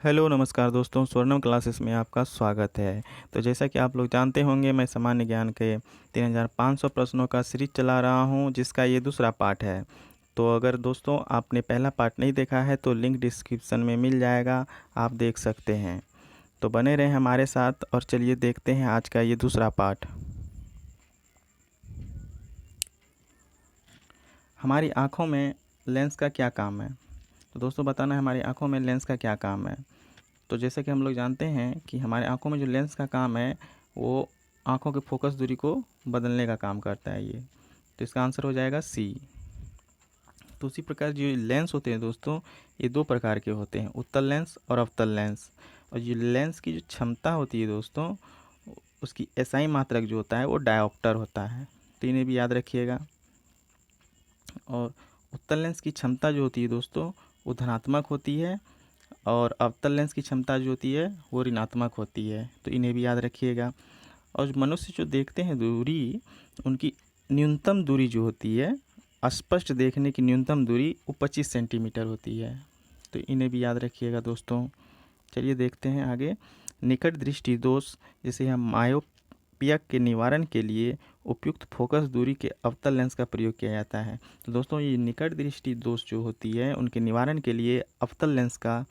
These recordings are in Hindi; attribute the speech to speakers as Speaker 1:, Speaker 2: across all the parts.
Speaker 1: हेलो नमस्कार दोस्तों, स्वर्णम क्लासेस में आपका स्वागत है। तो जैसा कि आप लोग जानते होंगे, मैं सामान्य ज्ञान के 3500 प्रश्नों का सीरीज चला रहा हूं, जिसका ये दूसरा पार्ट है। तो अगर दोस्तों आपने पहला पार्ट नहीं देखा है तो लिंक डिस्क्रिप्शन में मिल जाएगा, आप देख सकते हैं। तो बने रहें हमारे साथ और चलिए देखते हैं आज का ये दूसरा पार्ट। हमारी आँखों में लेंस का क्या काम है? तो दोस्तों बताना है हमारी आँखों में लेंस का क्या काम है। तो जैसे कि हम लोग जानते हैं कि हमारे आँखों में जो लेंस का काम है वो आँखों के फोकस दूरी को बदलने का काम करता है ये। तो इसका आंसर हो जाएगा सी। तो उसी प्रकार जो लेंस होते हैं दोस्तों, ये दो प्रकार के होते हैं, उत्तल लेंस और अवतल लेंस। और ये लेंस की जो क्षमता होती है दोस्तों, उसकी एसआई मात्रक जो होता है वो डायोप्टर होता है। तो इन्हें भी याद रखिएगा। और उत्तल लेंस की क्षमता जो होती है दोस्तों वो धनात्मक होती है, और अवतल लेंस की क्षमता जो होती है वो ऋणात्मक होती है। तो इन्हें भी याद रखिएगा। और मनुष्य जो देखते हैं दूरी, उनकी न्यूनतम दूरी जो होती है, स्पष्ट देखने की न्यूनतम दूरी वो 25 सेंटीमीटर होती है। तो इन्हें भी याद रखिएगा दोस्तों। चलिए देखते हैं आगे। निकट दृष्टि दोष, जैसे हम मायोपिया के निवारण के लिए उपयुक्त फोकस दूरी के अवतल लेंस का प्रयोग किया जाता है। तो दोस्तों ये निकट दृष्टि दोष जो होती है उनके निवारण के लिए अवतल लेंस का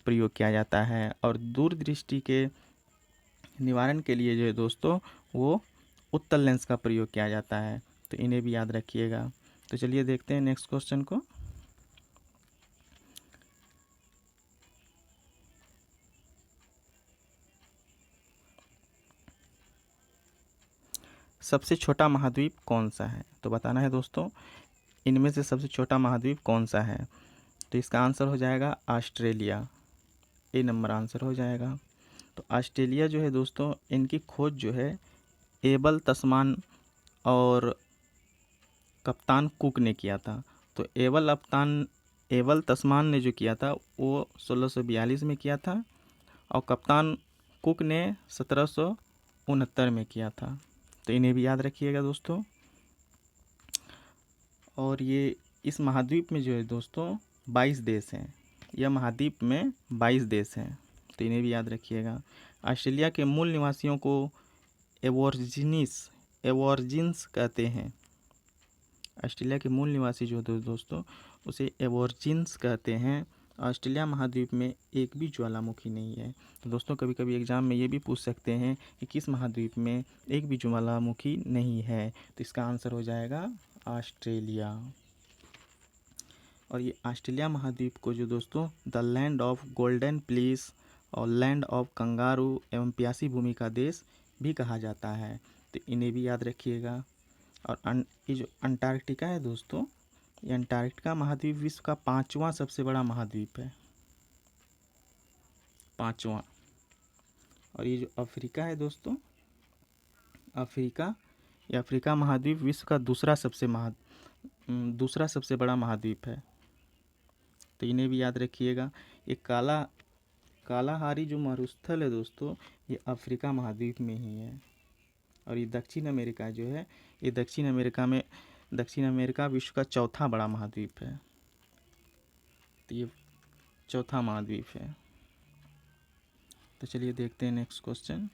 Speaker 1: प्रयोग किया जाता है, और दूर दृष्टि के निवारण के लिए जो है दोस्तों वो उत्तल लेंस का प्रयोग किया जाता है। तो इन्हें भी याद रखिएगा। तो चलिए देखते हैं नेक्स्ट क्वेश्चन को। सबसे छोटा महाद्वीप कौन सा है? तो बताना है दोस्तों इनमें से सबसे छोटा महाद्वीप कौन सा है। तो इसका आंसर हो जाएगा ऑस्ट्रेलिया। ए नंबर आंसर हो जाएगा। तो ऑस्ट्रेलिया जो है दोस्तों, इनकी खोज जो है एबल तस्मान और कप्तान कुक ने किया था। तो एबल तस्मान ने जो किया था वो 1642 में किया था, और कप्तान कुक ने 1769 में किया था। तो इन्हें भी याद रखिएगा दोस्तों। और ये इस महाद्वीप में जो है दोस्तों 22 देश हैं। यह महाद्वीप में 22 देश हैं। तो इन्हें भी याद रखिएगा। ऑस्ट्रेलिया के मूल निवासियों को एबॉर्जिन्स कहते हैं। ऑस्ट्रेलिया के मूल निवासी जो दोस्तों उसे एबॉर्जिन्स कहते हैं। ऑस्ट्रेलिया महाद्वीप में एक भी ज्वालामुखी नहीं है। तो दोस्तों कभी कभी एग्जाम में ये भी पूछ सकते हैं कि किस महाद्वीप में एक भी ज्वालामुखी नहीं है। तो इसका आंसर हो जाएगा ऑस्ट्रेलिया। और ये ऑस्ट्रेलिया महाद्वीप को जो दोस्तों the land of golden please और लैंड ऑफ कंगारू एवं प्यासी भूमि का देश भी कहा जाता है। तो इन्हें भी याद रखिएगा। और ये जो अंटार्कटिका है दोस्तों, ये अंटार्कटिका महाद्वीप विश्व का 5वां सबसे बड़ा महाद्वीप है, 5वां। और ये जो अफ्रीका है दोस्तों, ये अफ्रीका महाद्वीप विश्व का दूसरा सबसे बड़ा महाद्वीप है। तो इन्हें भी याद रखिएगा। ये कालाहारी जो मरुस्थल है दोस्तों, ये अफ्रीका महाद्वीप में ही है। और ये दक्षिण अमेरिका जो है, ये दक्षिण अमेरिका विश्व का चौथा बड़ा महाद्वीप है। तो ये चौथा महाद्वीप है। तो चलिए देखते हैं नेक्स्ट क्वेश्चन।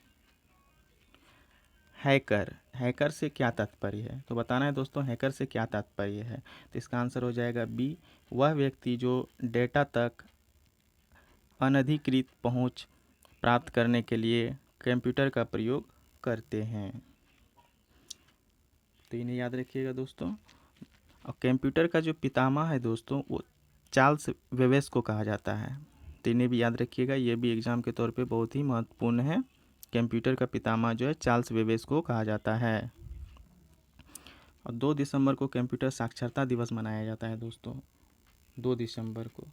Speaker 1: हैकर से क्या तात्पर्य है? तो बताना है दोस्तों हैकर से क्या तात्पर्य है। तो इसका आंसर हो जाएगा बी, वह व्यक्ति जो डेटा तक अनधिकृत पहुंच प्राप्त करने के लिए कंप्यूटर का प्रयोग करते हैं। तो इन्हें याद रखिएगा दोस्तों। और कंप्यूटर का जो पितामह है दोस्तों वो चार्ल्स वेबेज को कहा जाता है। तो इन्हें भी याद रखिएगा, ये भी एग्जाम के तौर पे बहुत ही महत्वपूर्ण है। कंप्यूटर का पितामह जो है चार्ल्स वेबेज को कहा जाता है। और 2 दिसंबर को कंप्यूटर साक्षरता दिवस मनाया जाता है दोस्तों। 2 दिसंबर को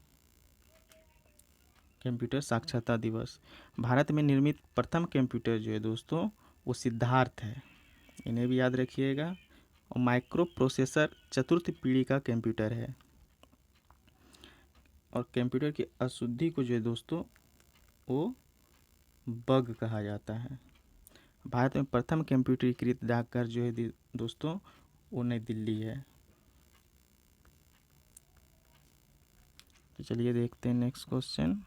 Speaker 1: कंप्यूटर साक्षरता दिवस। भारत में निर्मित प्रथम कंप्यूटर जो है दोस्तों वो सिद्धार्थ है। इन्हें भी याद रखिएगा। और माइक्रो प्रोसेसर चतुर्थ पीढ़ी का कंप्यूटर है। और कंप्यूटर की अशुद्धि को जो है दोस्तों वो बग कहा जाता है। भारत में प्रथम कंप्यूटरीकृत डाकघर जो है दोस्तों वो नई दिल्ली है। तो चलिए देखते हैं नेक्स्ट क्वेश्चन।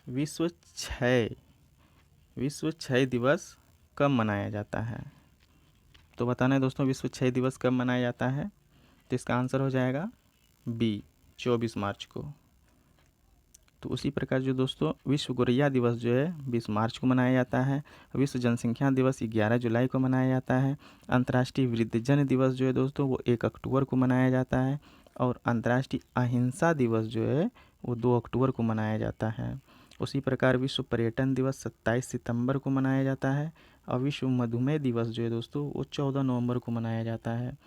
Speaker 1: विश्व क्षय दिवस कब मनाया जाता है? तो बताना है दोस्तों विश्व क्षय दिवस कब मनाया जाता है। तो इसका आंसर हो जाएगा बी, 24 मार्च को। तो उसी प्रकार जो दोस्तों विश्व गौरैया दिवस जो है 20 मार्च को मनाया जाता है। विश्व जनसंख्या दिवस 11 जुलाई को मनाया जाता है। अंतर्राष्ट्रीय वृद्धजन दिवस जो है दोस्तों वो 1 अक्टूबर को मनाया जाता है। और अंतर्राष्ट्रीय अहिंसा दिवस जो है वो 2 अक्टूबर को मनाया जाता है। उसी प्रकार विश्व पर्यटन दिवस 27 सितंबर को मनाया जाता है। और विश्व मधुमेह दिवस जो है दोस्तों वो 14 नवंबर को मनाया जाता है।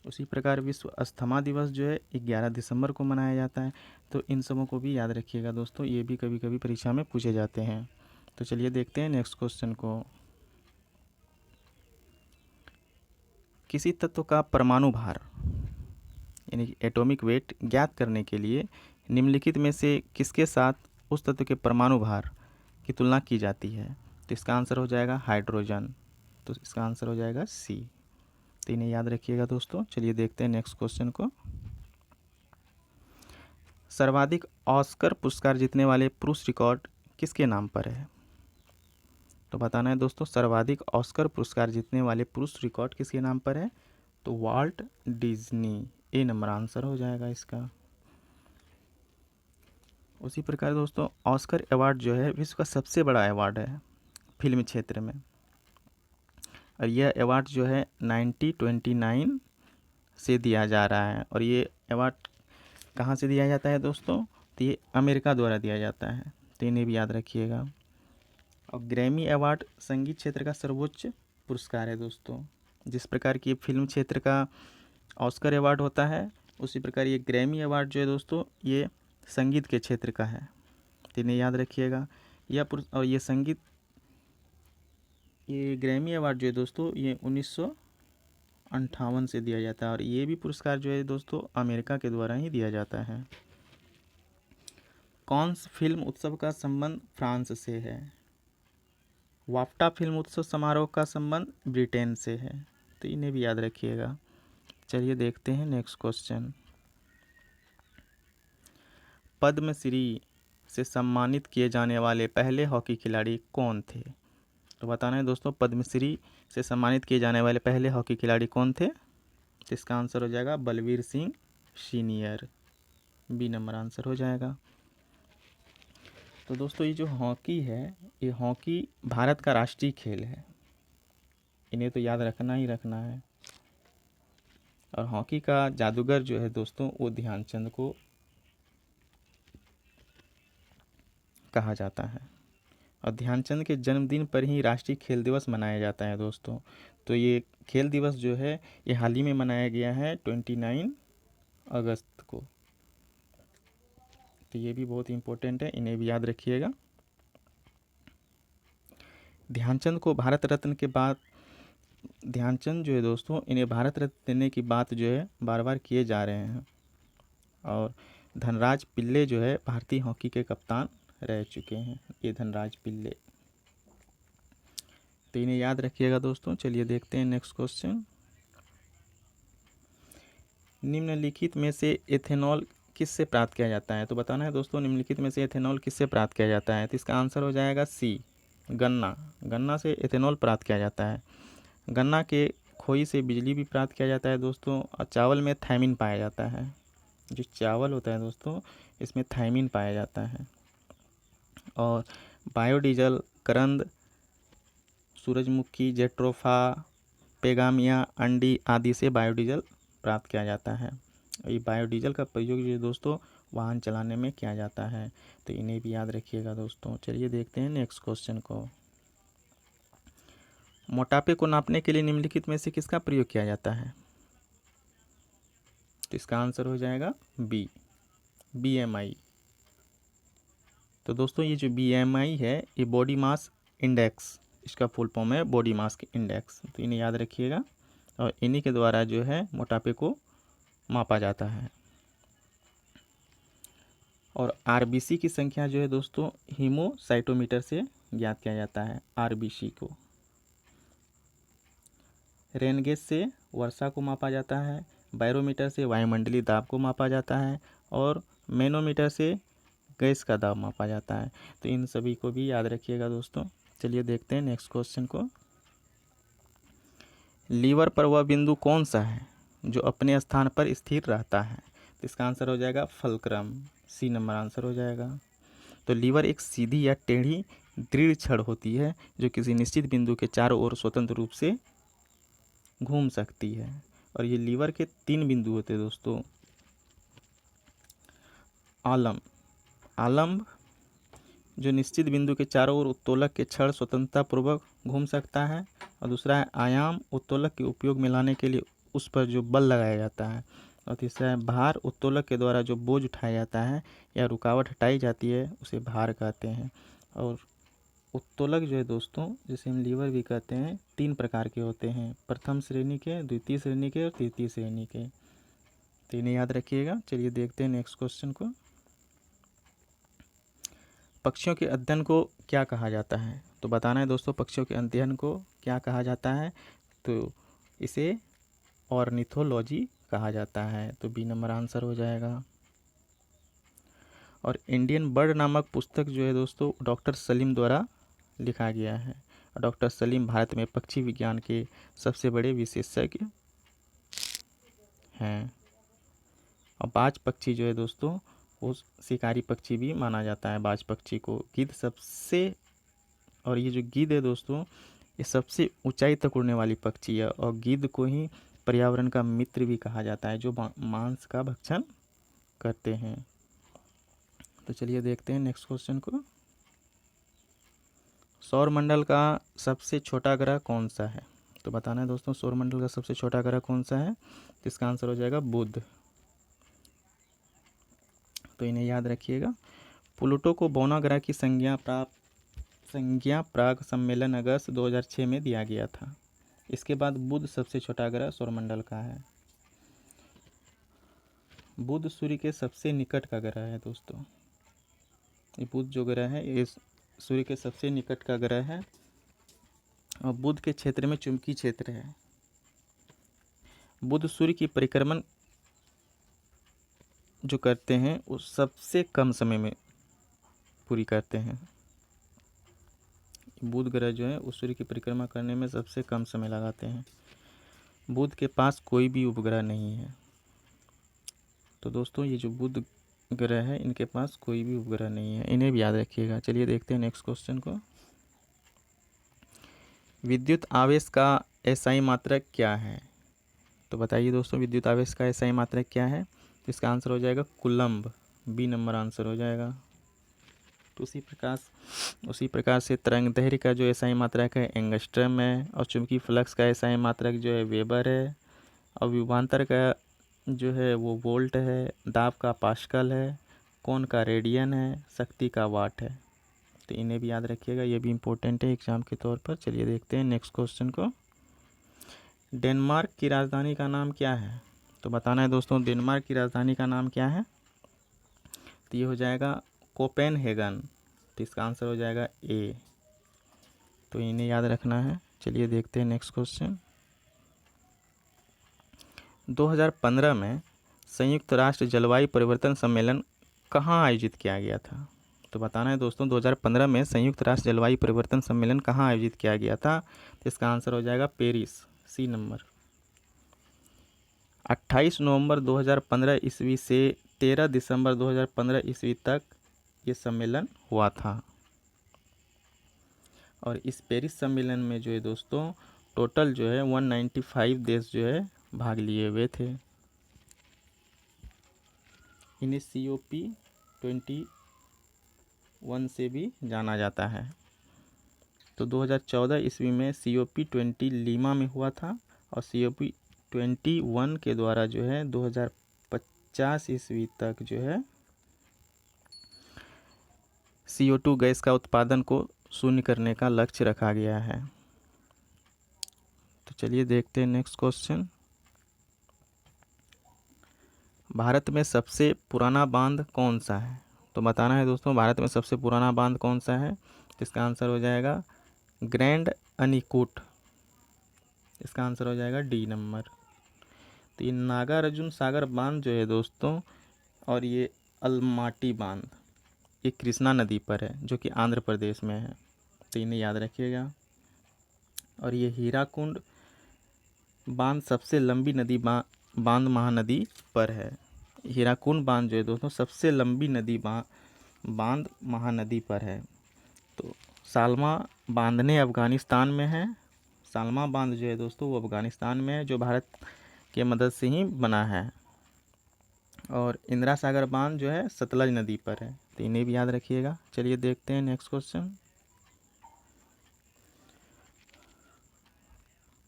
Speaker 1: उसी प्रकार विश्व अस्थमा दिवस जो है 11 दिसंबर को मनाया जाता है। तो इन सबों को भी याद रखिएगा दोस्तों, ये भी कभी कभी परीक्षा में पूछे जाते हैं। तो चलिए देखते हैं नेक्स्ट क्वेश्चन को। किसी तत्व का परमाणु भार यानी कि एटॉमिक वेट ज्ञात करने के लिए निम्नलिखित में से किसके साथ उस तत्व के परमाणु भार की तुलना की जाती है? तो इसका आंसर हो जाएगा हाइड्रोजन। तो इसका आंसर हो जाएगा सी। तो इन्हें याद रखिएगा दोस्तों। चलिए देखते हैं नेक्स्ट क्वेश्चन को। सर्वाधिक ऑस्कर पुरस्कार जीतने वाले पुरुष रिकॉर्ड किसके नाम पर है? तो बताना है दोस्तों सर्वाधिक ऑस्कर पुरस्कार जीतने वाले पुरुष रिकॉर्ड किसके नाम पर है? तो वाल्ट डिज्नी। ए नंबर आंसर हो जाएगा इसका। उसी प्रकार दोस्तों ऑस्कर अवार्ड जो है विश्व का सबसे बड़ा अवार्ड है फिल्म क्षेत्र में। और यह अवार्ड जो है 1929 से दिया जा रहा है। और ये अवार्ड कहाँ से दिया जाता है दोस्तों? तो ये अमेरिका द्वारा दिया जाता है। तो इन्हें भी याद रखिएगा। और ग्रैमी अवार्ड संगीत क्षेत्र का सर्वोच्च पुरस्कार है दोस्तों। जिस प्रकार की फिल्म क्षेत्र का ऑस्कर अवार्ड होता है उसी प्रकार ये ग्रैमी अवार्ड जो है दोस्तों ये संगीत के क्षेत्र का है। तो इन्हें याद रखिएगा। और ये ग्रैमी अवार्ड जो है दोस्तों ये 1958 से दिया जाता है। और ये भी पुरस्कार जो है दोस्तों अमेरिका के द्वारा ही दिया जाता है। कांस फिल्म उत्सव का संबंध फ्रांस से है। वाफ्टा फिल्म उत्सव समारोह का संबंध ब्रिटेन से है। तो इन्हें भी याद रखिएगा। चलिए देखते हैं नेक्स्ट क्वेश्चन। पद्मश्री से सम्मानित किए जाने वाले पहले हॉकी खिलाड़ी कौन थे? तो बताना है दोस्तों पद्मश्री से सम्मानित किए जाने वाले पहले हॉकी खिलाड़ी कौन थे? तो इसका आंसर हो जाएगा Balbir Singh senior. B number answer हो जाएगा। तो दोस्तों ये जो हॉकी है ये हॉकी भारत का राष्ट्रीय खेल है। इन्हें तो याद रखना ही रखना है। और हॉकी का जादूगर जो है दोस्तों वो ध्यानचंद को कहा जाता है। और ध्यानचंद के जन्मदिन पर ही राष्ट्रीय खेल दिवस मनाया जाता है दोस्तों। तो ये खेल दिवस जो है ये हाल ही में मनाया गया है 29 अगस्त को। तो ये भी बहुत इम्पोर्टेंट है, इन्हें भी याद रखिएगा। ध्यानचंद को भारत रत्न के बाद ध्यानचंद जो है दोस्तों इन्हें भारत रत्न देने की बात जो है बार बार किए जा रहे हैं। और धनराज पिल्ले जो है भारतीय हॉकी के कप्तान रह चुके हैं। ये धनराज पिल्ले। तो इन्हें याद रखिएगा दोस्तों। चलिए देखते हैं नेक्स्ट क्वेश्चन। निम्नलिखित में से एथेनॉल किससे प्राप्त किया जाता है? तो बताना है दोस्तों निम्नलिखित में से एथेनॉल किससे प्राप्त किया जाता है? तो इसका आंसर हो जाएगा सी, गन्ना। गन्ना से एथेनॉल प्राप्त किया जाता है। गन्ना के खोई से बिजली भी प्राप्त किया जाता है दोस्तों। और चावल में थायमिन पाया जाता है। जो चावल होता है दोस्तों इसमें थायमिन पाया जाता है। और बायोडीजल करंद, सूरजमुखी, जेट्रोफा, पेगामिया, अंडी आदि से बायोडीजल प्राप्त किया जाता है। ये बायोडीजल का प्रयोग जो दोस्तों वाहन चलाने में किया जाता है। तो इन्हें भी याद रखिएगा दोस्तों। चलिए देखते हैं नेक्स्ट क्वेश्चन को। मोटापे को नापने के लिए निम्नलिखित में से किसका प्रयोग किया जाता है? तो इसका आंसर हो जाएगा बी, BMI। तो दोस्तों ये जो BMI है ये बॉडी मास इंडेक्स, इसका फुल फॉर्म है बॉडी मास इंडेक्स। तो इन्हें याद रखिएगा। और इन्हीं के द्वारा जो है मोटापे को मापा जाता है। और RBC की संख्या जो है दोस्तों हीमोसाइटोमीटर से ज्ञात किया जाता है RBC को। रेन गेज से वर्षा को मापा जाता है। बैरोमीटर से वायुमंडलीय दाब को मापा जाता है। और मैनोमीटर से गैस का दाब मापा जाता है। तो इन सभी को भी याद रखिएगा दोस्तों। चलिए देखते हैं नेक्स्ट क्वेश्चन को। लीवर पर वह बिंदु कौन सा है जो अपने स्थान पर स्थिर रहता है? तो इसका आंसर हो जाएगा फल्क्रम, सी नंबर आंसर हो जाएगा। तो लीवर एक सीधी या टेढ़ी दृढ़ छड़ होती है जो किसी निश्चित बिंदु के चारों ओर स्वतंत्र रूप से घूम सकती है। और ये लीवर के 3 बिंदु होते हैं दोस्तों। आलम्ब जो निश्चित बिंदु के चारों ओर उत्तोलक के छड़ स्वतंत्रता पूर्वक घूम सकता है, और दूसरा है आयाम, उत्तोलक के उपयोग में लाने के लिए उस पर जो बल लगाया जाता है, और तीसरा है भार, उत्तोलक के द्वारा जो बोझ उठाया जाता है या रुकावट हटाई जाती है उसे भार कहते हैं। और उत्तोलक जो है दोस्तों, जिसे हम लीवर भी कहते हैं, 3 प्रकार के होते हैं, प्रथम श्रेणी के, द्वितीय श्रेणी के और तृतीय श्रेणी के। तो इन्हें याद रखिएगा। चलिए देखते हैं नेक्स्ट क्वेश्चन को। पक्षियों के अध्ययन को क्या कहा जाता है? तो बताना है दोस्तों, पक्षियों के अध्ययन को क्या कहा जाता है? तो इसे ऑर्निथोलॉजी कहा जाता है। तो बी नंबर आंसर हो जाएगा। और इंडियन बर्ड नामक पुस्तक जो है दोस्तों, डॉक्टर सलीम द्वारा लिखा गया है। डॉक्टर सलीम भारत में पक्षी विज्ञान के सबसे बड़े विशेषज्ञ हैं। और बाज पक्षी जो है दोस्तों, वो शिकारी पक्षी भी माना जाता है बाज पक्षी को। गिद्ध सबसे, और ये जो गिद्ध है दोस्तों, ये सबसे ऊंचाई तक उड़ने वाली पक्षी है, और गिद्ध को ही पर्यावरण का मित्र भी कहा जाता है जो मांस का भक्षण करते हैं। तो चलिए देखते हैं नेक्स्ट क्वेश्चन को। सौरमंडल का सबसे छोटा ग्रह कौन सा है? तो बताना है दोस्तों, सौरमंडल का सबसे छोटा ग्रह कौन सा है? तो इसका आंसर हो जाएगा बुध। तो इन्हें याद रखिएगा। प्लूटो को बौना ग्रह की संज्ञा प्राग सम्मेलन अगस्त 2006 में दिया गया था। इसके बाद बुध सबसे छोटा ग्रह सौरमंडल का है। बुध सूर्य के सबसे निकट का ग्रह है दोस्तों। ये बुध जो ग्रह है ये सूर्य के सबसे निकट का ग्रह है, और बुध के क्षेत्र में चुंबकीय क्षेत्र है। बुध सूर्य की परिक्रमण जो करते हैं वो सबसे कम समय में पूरी करते हैं। बुध ग्रह जो है उस सूर्य की परिक्रमा करने में सबसे कम समय लगाते हैं। बुध के पास कोई भी उपग्रह नहीं है। तो दोस्तों ये जो बुध ग्रह है इनके पास कोई भी उपग्रह नहीं है, इन्हें भी याद रखिएगा। चलिए देखते हैं नेक्स्ट क्वेश्चन को। विद्युत आवेश का एसआई मात्रक क्या है? तो बताइए दोस्तों, विद्युत आवेश का एसआई मात्रक क्या है? तो इसका आंसर हो जाएगा कूलम्ब, बी नंबर आंसर हो जाएगा। तो उसी प्रकार से तरंग दैर्घ्य का जो एसआई मात्रक है एंगस्ट्रम है, और चुंबकीय फ्लक्स का एसआई मात्रक जो है वेबर है, और विभवांतर का जो है वो वोल्ट है, दाब का पास्कल है, कोण का रेडियन है, शक्ति का वाट है। तो इन्हें भी याद रखिएगा, ये भी इम्पोर्टेंट है एग्जाम के तौर पर। चलिए देखते हैं नेक्स्ट क्वेश्चन को। डेनमार्क की राजधानी का नाम क्या है? तो बताना है दोस्तों, डेनमार्क की राजधानी का नाम क्या है? तो ये हो जाएगा कोपेनहेगन। तो इसका आंसर हो जाएगा ए। तो इन्हें याद रखना है। चलिए देखते हैं नेक्स्ट क्वेश्चन। 2015 में संयुक्त राष्ट्र जलवायु परिवर्तन सम्मेलन कहाँ आयोजित किया गया था? तो बताना है दोस्तों, 2015 में संयुक्त राष्ट्र जलवायु परिवर्तन सम्मेलन कहाँ आयोजित किया गया था? तो इसका आंसर हो जाएगा पेरिस, सी नंबर। 28 नवंबर 2015 ईस्वी से 13 दिसंबर 2015 ईस्वी तक ये सम्मेलन हुआ था। और इस पेरिस सम्मेलन में जो है दोस्तों, टोटल जो है 195 देश जो है भाग लिए हुए थे। इन्हें COP21 से भी जाना जाता है। तो 2014 ईस्वी में COP20 लीमा में हुआ था, और COP21 के द्वारा जो है 2050 ईस्वी तक जो है CO2 गैस का उत्पादन को शून्य करने का लक्ष्य रखा गया है। तो चलिए देखते हैं नेक्स्ट क्वेश्चन। भारत में सबसे पुराना बांध कौन सा है? तो बताना है दोस्तों, भारत में सबसे पुराना बांध कौन सा है? तो इसका आंसर हो जाएगा ग्रैंड अनीकूट। इसका आंसर हो जाएगा डी नंबर। तो ये नागार्जुन सागर बांध जो है दोस्तों, और ये अलमाटी बांध, ये कृष्णा नदी पर है जो कि आंध्र प्रदेश में है, तो इन्हें याद रखिएगा। और ये हीराकुंड बांध सबसे लंबी नदी बांध महानदी पर है। हीराकुंड बांध जो है दोस्तों सबसे लंबी नदी बांध महानदी पर है। तो सालमा बांधने अफ़गानिस्तान में है। सालमा बांध जो है दोस्तों वो अफ़गानिस्तान में है, जो भारत के मदद से ही बना है। और इंदिरा सागर बांध जो है सतलज नदी पर है, तो इन्हें भी याद रखिएगा। चलिए देखते हैं नेक्स्ट क्वेश्चन।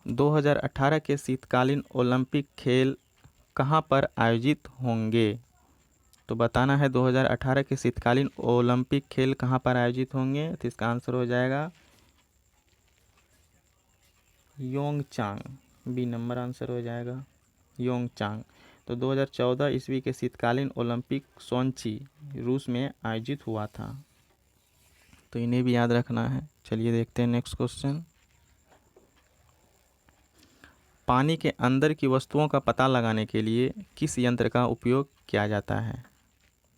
Speaker 1: 2018 के शीतकालीन ओलंपिक खेल कहाँ पर आयोजित होंगे? तो बताना है 2018 के शीतकालीन ओलंपिक खेल कहाँ पर आयोजित होंगे। तो इसका आंसर हो जाएगा योंगचांग, बी नंबर आंसर हो जाएगा योंगचांग। तो 2014 ईस्वी के शीतकालीन ओलंपिक सोंची रूस में आयोजित हुआ था, तो इन्हें भी याद रखना है। चलिए देखते हैं नेक्स्ट क्वेश्चन। पानी के अंदर की वस्तुओं का पता लगाने के लिए किस यंत्र का उपयोग किया जाता है?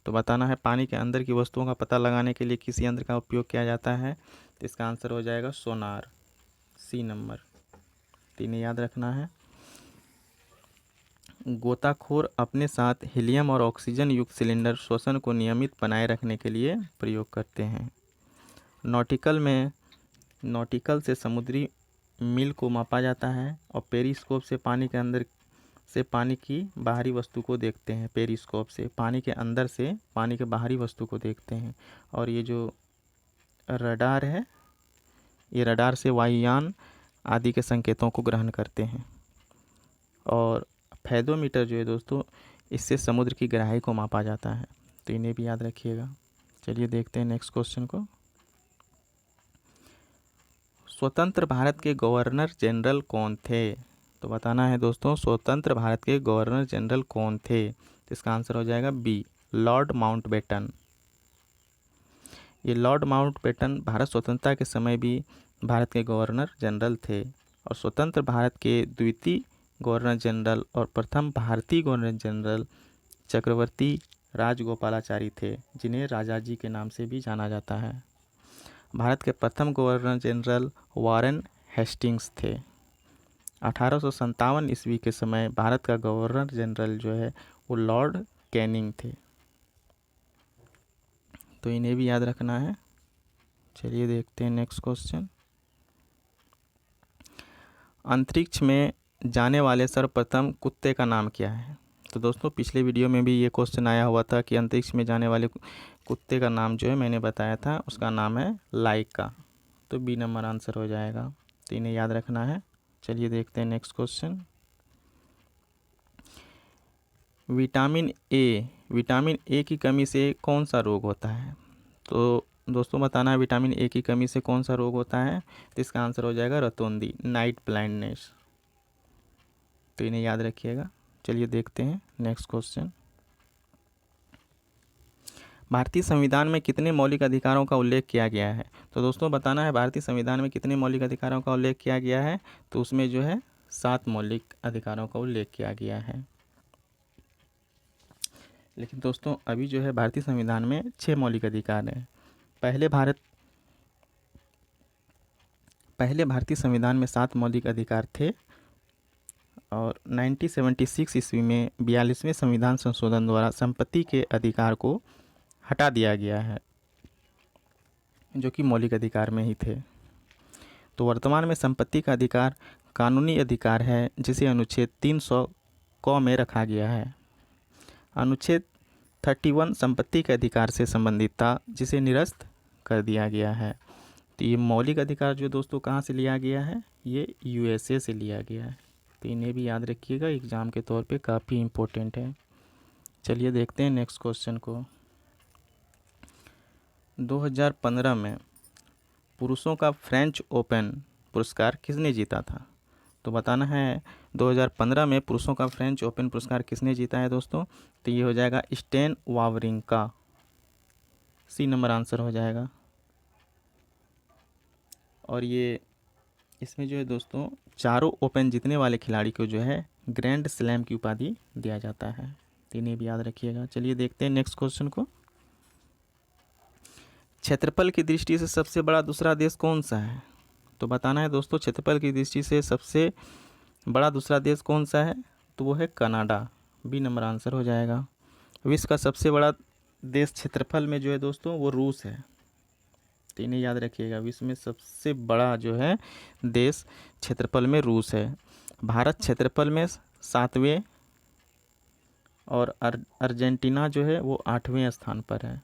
Speaker 1: तो बताना है पानी के अंदर की वस्तुओं का पता लगाने के लिए किस यंत्र का उपयोग किया जाता है। तो इसका आंसर हो जाएगा सोनार, सी नंबर, तो इन्हें याद रखना है। गोताखोर अपने साथ हीलियम और ऑक्सीजन युक्त सिलेंडर श्वसन को नियमित बनाए रखने के लिए प्रयोग करते हैं। नॉटिकल से समुद्री मील को मापा जाता है। और पेरिस्कोप से पानी के अंदर से पानी की बाहरी वस्तु को देखते हैं। पेरिस्कोप से पानी के अंदर से पानी के बाहरी वस्तु को देखते हैं। और ये जो रडार है, ये रडार से वायुयान आदि के संकेतों को ग्रहण करते हैं। और फेदोमीटर जो है दोस्तों, इससे समुद्र की गहराई को मापा जाता है, तो इन्हें भी याद रखिएगा। चलिए देखते हैं नेक्स्ट क्वेश्चन को। स्वतंत्र भारत के गवर्नर जनरल कौन थे? तो बताना है दोस्तों स्वतंत्र भारत के गवर्नर जनरल कौन थे। तो इसका आंसर हो जाएगा बी, लॉर्ड माउंटबेटन। ये लॉर्ड माउंटबेटन भारत स्वतंत्रता के समय भी भारत के गवर्नर जनरल थे। और स्वतंत्र भारत के द्वितीय गवर्नर जनरल और प्रथम भारतीय गवर्नर जनरल चक्रवर्ती राजगोपालाचारी थे, जिन्हें राजा जी के नाम से भी जाना जाता है। भारत के प्रथम गवर्नर जनरल वॉरेन हेस्टिंग्स थे। 1857 ईस्वी के समय भारत का गवर्नर जनरल जो है वो लॉर्ड कैनिंग थे, तो इन्हें भी याद रखना है। चलिए देखते हैं नेक्स्ट क्वेश्चन। अंतरिक्ष में जाने वाले सर्वप्रथम कुत्ते का नाम क्या है? तो दोस्तों पिछले वीडियो में भी ये क्वेश्चन आया हुआ था कि अंतरिक्ष में जाने वाले कुत्ते का नाम जो है मैंने बताया था, उसका नाम है लाइका, तो बी नंबर आंसर हो जाएगा, तो इन्हें याद रखना है। चलिए देखते हैं नेक्स्ट क्वेश्चन। विटामिन ए की कमी से कौन सा रोग होता है? तो दोस्तों बताना है विटामिन ए की कमी से कौन सा रोग होता है। तो इसका आंसर हो जाएगा रतौंधी, नाइट ब्लाइंडनेस, तो इन्हें याद रखिएगा। चलिए देखते हैं नेक्स्ट क्वेश्चन। भारतीय संविधान में कितने मौलिक अधिकारों का उल्लेख किया गया है? तो दोस्तों बताना है भारतीय संविधान में कितने मौलिक अधिकारों का उल्लेख किया गया है। तो उसमें जो है 7 मौलिक अधिकारों का उल्लेख किया गया है। लेकिन दोस्तों अभी जो है भारतीय संविधान में 6 मौलिक अधिकार हैं। पहले भारतीय संविधान में 7 मौलिक अधिकार थे, और 1976 ईस्वी में 42वें संविधान संशोधन द्वारा संपत्ति के अधिकार को हटा दिया गया है, जो कि मौलिक अधिकार में ही थे। तो वर्तमान में संपत्ति का अधिकार कानूनी अधिकार है, जिसे अनुच्छेद 300 क में रखा गया है। अनुच्छेद 31 संपत्ति के अधिकार से संबंधित था, जिसे निरस्त कर दिया गया है। तो ये मौलिक अधिकार जो दोस्तों कहाँ से लिया गया है, ये यूएसए से लिया गया है, तो इन्हें भी याद रखिएगा, एग्ज़ाम के तौर पे काफ़ी इम्पोर्टेंट है। चलिए देखते हैं नेक्स्ट क्वेश्चन को। 2015 में पुरुषों का फ्रेंच ओपन पुरस्कार किसने जीता था? तो बताना है 2015 में पुरुषों का फ्रेंच ओपन पुरस्कार किसने जीता है दोस्तों। तो ये हो जाएगा Stan Wawrinka, C number answer हो जाएगा। और ये इसमें जो है दोस्तों चारों ओपन जीतने वाले खिलाड़ी को जो है ग्रैंड स्लैम की उपाधि दिया जाता है, तो इन्हें भी याद रखिएगा। चलिए देखते हैं नेक्स्ट क्वेश्चन को। क्षेत्रफल की दृष्टि से सबसे बड़ा दूसरा देश कौन सा है? तो बताना है दोस्तों, क्षेत्रफल की दृष्टि से सबसे बड़ा दूसरा देश कौन सा है? तो वो है कनाडा। बी नंबर आंसर हो जाएगा। विश्व का सबसे बड़ा देश क्षेत्रफल में जो है दोस्तों वो रूस है। तो इन्हें याद रखिएगा, विश्व में सबसे बड़ा जो है देश क्षेत्रफल में रूस है। भारत क्षेत्रफल में 7वें और अर्जेंटीना जो है वो 8वें स्थान पर है।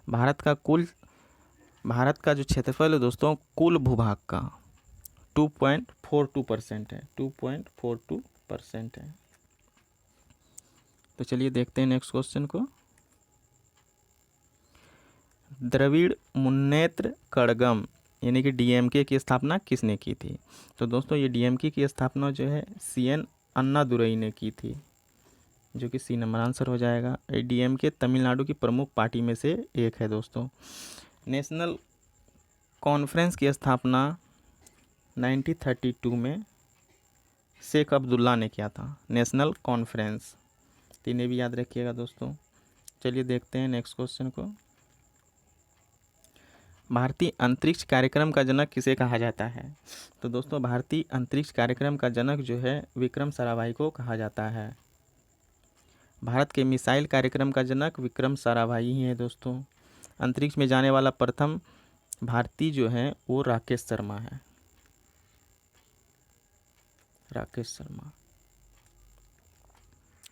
Speaker 1: भारत का जो क्षेत्रफल है दोस्तों कुल भूभाग का 2.42% है, 2.42% है। तो चलिए देखते हैं नेक्स्ट क्वेश्चन को। द्रविड़ मुन्नेत्र कड़गम यानी कि डीएमके की स्थापना किसने की थी? तो दोस्तों ये डीएमके की स्थापना जो है सीएन अन्नादुरई ने की थी, जो कि सी नंबर आंसर हो जाएगा। डीएमके तमिलनाडु की प्रमुख पार्टी में से एक है दोस्तों। नेशनल कॉन्फ्रेंस की स्थापना 1932 में शेख अब्दुल्ला ने किया था, नेशनल कॉन्फ्रेंस। तो इन्हें भी याद रखिएगा दोस्तों। चलिए देखते हैं नेक्स्ट क्वेश्चन को। भारतीय अंतरिक्ष कार्यक्रम का जनक किसे कहा जाता है? तो दोस्तों भारतीय अंतरिक्ष कार्यक्रम का जनक जो है विक्रम साराभाई को कहा जाता है। भारत के मिसाइल कार्यक्रम का जनक विक्रम साराभाई ही है दोस्तों। अंतरिक्ष में जाने वाला प्रथम भारतीय जो है वो राकेश शर्मा है, राकेश शर्मा।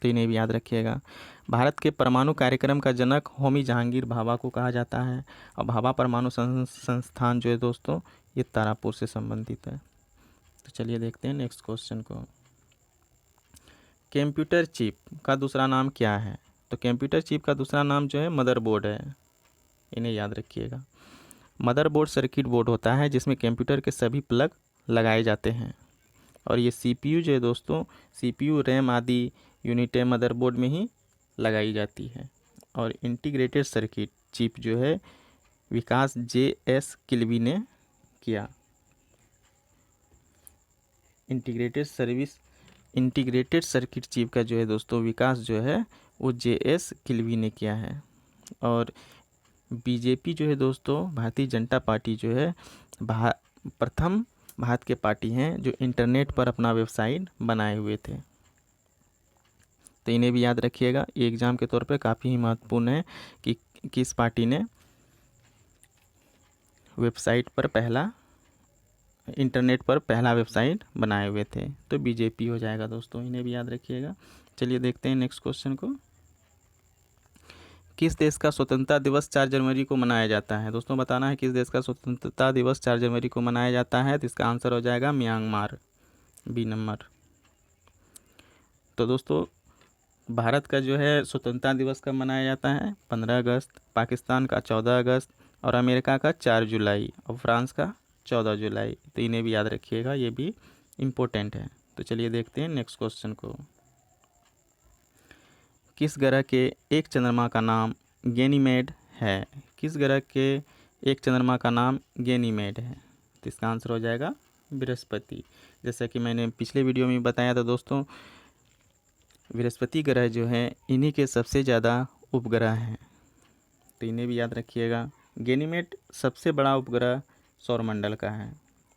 Speaker 1: तो इन्हें भी याद रखिएगा। भारत के परमाणु कार्यक्रम का जनक होमी जहांगीर भाभा को कहा जाता है। और भाभा परमाणु संस्थान जो है दोस्तों ये तारापुर से संबंधित है। तो चलिए देखते हैं नेक्स्ट क्वेश्चन को। कंप्यूटर चिप का दूसरा नाम क्या है? तो कंप्यूटर चिप का दूसरा नाम जो है मदरबोर्ड है। इन्हें याद रखिएगा। मदरबोर्ड सर्किट बोर्ड होता है जिसमें कंप्यूटर के सभी प्लग लगाए जाते हैं। और ये सीपीयू जो है दोस्तों, सीपीयू रैम आदि यूनिटें मदरबोर्ड में ही लगाई जाती है। और इंटीग्रेटेड सर्किट चिप जो है विकास JS किल्वी ने किया। इंटीग्रेटेड सर्किट चिप का जो है दोस्तों विकास जो है वो JS किल्वी ने किया है। और बीजेपी जो है दोस्तों भारतीय जनता पार्टी जो है प्रथम भारत के पार्टी हैं जो इंटरनेट पर अपना वेबसाइट बनाए हुए थे। तो इन्हें भी याद रखिएगा, ये एग्ज़ाम के तौर पे काफ़ी ही महत्वपूर्ण है कि किस पार्टी ने वेबसाइट पर इंटरनेट पर पहला वेबसाइट बनाए हुए थे। तो बीजेपी हो जाएगा दोस्तों, इन्हें भी याद रखिएगा। चलिए देखते हैं नेक्स्ट क्वेश्चन को। किस देश का स्वतंत्रता दिवस 4 जनवरी को मनाया जाता है? दोस्तों बताना है किस देश का स्वतंत्रता दिवस 4 जनवरी को मनाया जाता है। तो इसका आंसर हो जाएगा म्यांमार, बी नंबर। तो दोस्तों भारत का जो है स्वतंत्रता दिवस कब मनाया जाता है? 15 अगस्त, पाकिस्तान का 14 अगस्त और अमेरिका का 4 जुलाई और फ्रांस का 14 जुलाई। तो इन्हें भी याद रखिएगा, ये भी इम्पोर्टेंट है। तो चलिए देखते हैं नेक्स्ट क्वेश्चन को। किस ग्रह के एक चंद्रमा का नाम गैनीमेड है? किस ग्रह के एक चंद्रमा का नाम गैनीमेड है? तो इसका आंसर हो जाएगा बृहस्पति। जैसा कि मैंने पिछले वीडियो में बताया था दोस्तों, बृहस्पति ग्रह जो है इन्हीं के सबसे ज़्यादा उपग्रह हैं। तो इन्हें भी याद रखिएगा। गैनीमेड सबसे बड़ा उपग्रह सौरमंडल का है।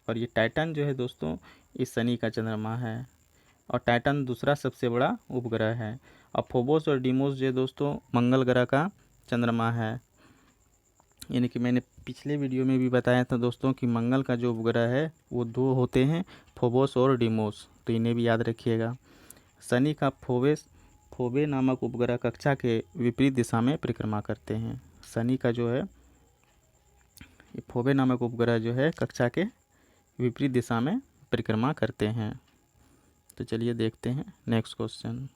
Speaker 1: और ये टाइटन जो है दोस्तों ये शनि का चंद्रमा है और टाइटन दूसरा सबसे बड़ा उपग्रह है। और फोबोस और डीमोस जो है दोस्तों मंगल ग्रह का चंद्रमा है। यानी कि मैंने पिछले वीडियो में भी बताया था दोस्तों कि मंगल का जो उपग्रह है वो 2 होते हैं, फोबोस और डीमोस। तो इन्हें भी याद रखिएगा। शनि का फोबे नामक उपग्रह कक्षा के विपरीत दिशा में परिक्रमा करते हैं। शनि का जो है फोबे नामक उपग्रह जो है कक्षा के विपरीत दिशा में परिक्रमा करते हैं। तो चलिए देखते हैं नेक्स्ट क्वेश्चन।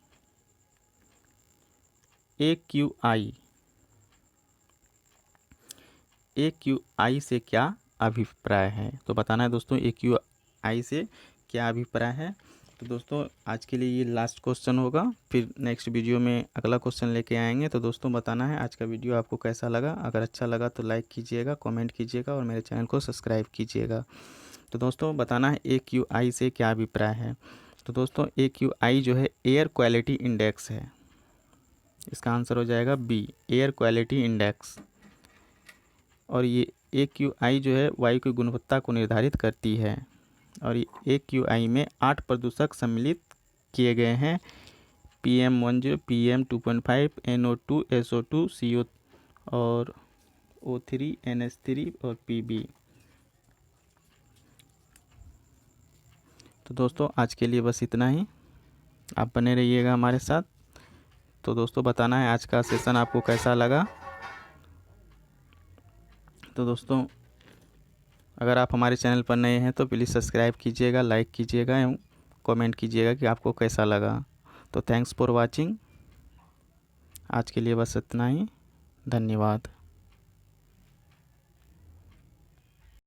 Speaker 1: AQI से क्या अभिप्राय है? तो बताना है दोस्तों AQI से क्या अभिप्राय है। तो दोस्तों आज के लिए ये लास्ट क्वेश्चन होगा, फिर नेक्स्ट वीडियो में अगला क्वेश्चन लेके आएंगे। तो दोस्तों बताना है आज का वीडियो आपको कैसा लगा। अगर अच्छा लगा तो लाइक कीजिएगा, कमेंट कीजिएगा और मेरे चैनल को सब्सक्राइब कीजिएगा। तो दोस्तों बताना है AQI से क्या अभिप्राय है। तो दोस्तों AQI जो है एयर क्वालिटी इंडेक्स है। इसका आंसर हो जाएगा बी, एयर क्वालिटी इंडेक्स। और ये AQI जो है वायु की गुणवत्ता को निर्धारित करती है। और ये AQI में 8 प्रदूषक सम्मिलित किए गए हैं, PM10, PM2.5, NO2, SO2, CO और O3, NH3 और PB। तो दोस्तों आज के लिए बस इतना ही, आप बने रहिएगा हमारे साथ। तो दोस्तों बताना है आज का सेशन आपको कैसा लगा। तो दोस्तों अगर आप हमारे चैनल पर नए हैं तो प्लीज़ सब्सक्राइब कीजिएगा, लाइक कीजिएगा एवं कमेंट कीजिएगा कि आपको कैसा लगा। तो थैंक्स फॉर वाचिंग। आज के लिए बस इतना ही, धन्यवाद।